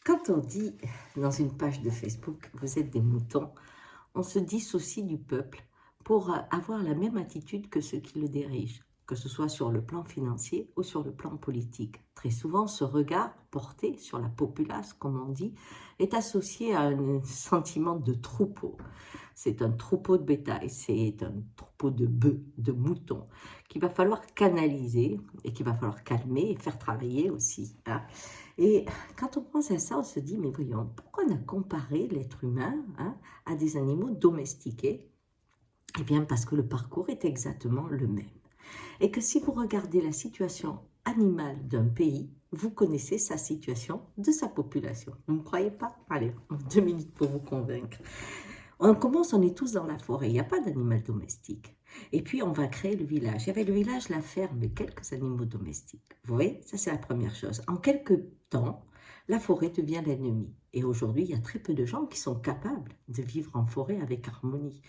Quand on dit dans une page de Facebook, vous êtes des moutons, on se dissocie du peuple pour avoir la même attitude que ceux qui le dirigent, que ce soit sur le plan financier ou sur le plan politique. Très souvent, ce regard porté sur la populace, comme on dit, est associé à un sentiment de troupeau. C'est un troupeau de bétail, c'est un troupeau de bœufs, de moutons, qu'il va falloir canaliser et qu'il va falloir calmer et faire travailler aussi, hein. Et quand on pense à ça, on se dit, mais voyons, pourquoi on a comparé l'être humain, hein, à des animaux domestiqués? Eh bien, parce que le parcours est exactement le même. Et que si vous regardez la situation animale d'un pays, vous connaissez sa situation de sa population. Vous ne me croyez pas? Allez, 2 minutes pour vous convaincre. On commence, on est tous dans la forêt, il n'y a pas d'animal domestique. Et puis, on va créer le village. Il y avait le village, la ferme, et quelques animaux domestiques. Vous voyez, ça c'est la première chose. En quelques temps, la forêt devient l'ennemi. Et aujourd'hui, il y a très peu de gens qui sont capables de vivre en forêt avec harmonie.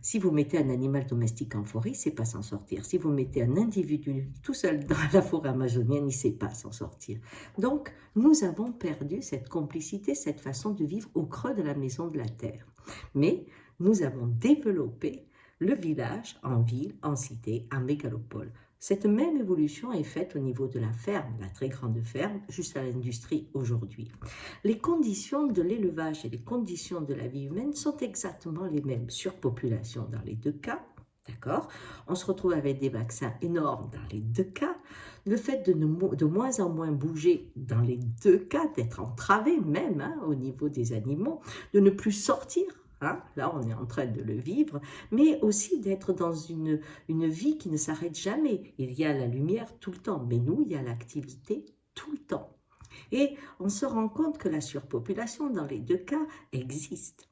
Si vous mettez un animal domestique en forêt, il ne sait pas s'en sortir. Si vous mettez un individu tout seul dans la forêt amazonienne, il ne sait pas s'en sortir. Donc, nous avons perdu cette complicité, cette façon de vivre au creux de la maison de la terre. Mais nous avons développé le village en ville, en cité, en mégalopole. Cette même évolution est faite au niveau de la ferme, la très grande ferme, jusqu'à l'industrie aujourd'hui. Les conditions de l'élevage et les conditions de la vie humaine sont exactement les mêmes. Surpopulation dans les deux cas, d'accord? On se retrouve avec des vaccins énormes dans les deux cas. Le fait de moins en moins bouger dans les deux cas, d'être entravé même, hein, au niveau des animaux, de ne plus sortir. Hein, là, on est en train de le vivre, mais aussi d'être dans une vie qui ne s'arrête jamais. Il y a la lumière tout le temps, mais nous, il y a l'activité tout le temps. Et on se rend compte que la surpopulation, dans les deux cas, existe.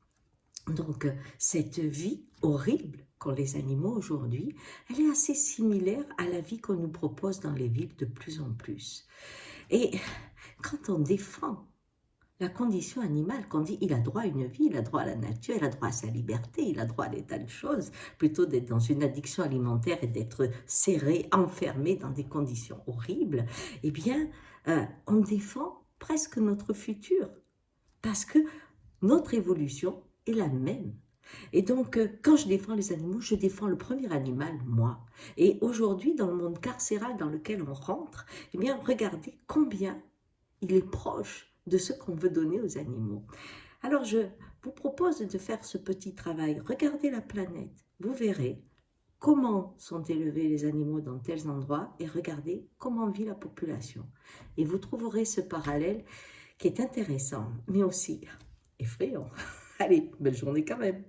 Donc, cette vie horrible qu'ont les animaux aujourd'hui, elle est assez similaire à la vie qu'on nous propose dans les villes de plus en plus. Et quand on défend la condition animale, qu'on dit il a droit à une vie, il a droit à la nature, il a droit à sa liberté, il a droit à des tas de choses, plutôt d'être dans une addiction alimentaire et d'être serré, enfermé dans des conditions horribles, eh bien, on défend presque notre futur, parce que notre évolution est la même. Et donc, quand je défends les animaux, je défends le premier animal, moi. Et aujourd'hui, dans le monde carcéral dans lequel on rentre, eh bien, regardez combien il est proche de ce qu'on veut donner aux animaux. Alors, je vous propose de faire ce petit travail. Regardez la planète, vous verrez comment sont élevés les animaux dans tels endroits et regardez comment vit la population. Et vous trouverez ce parallèle qui est intéressant, mais aussi effrayant. Allez, belle journée quand même.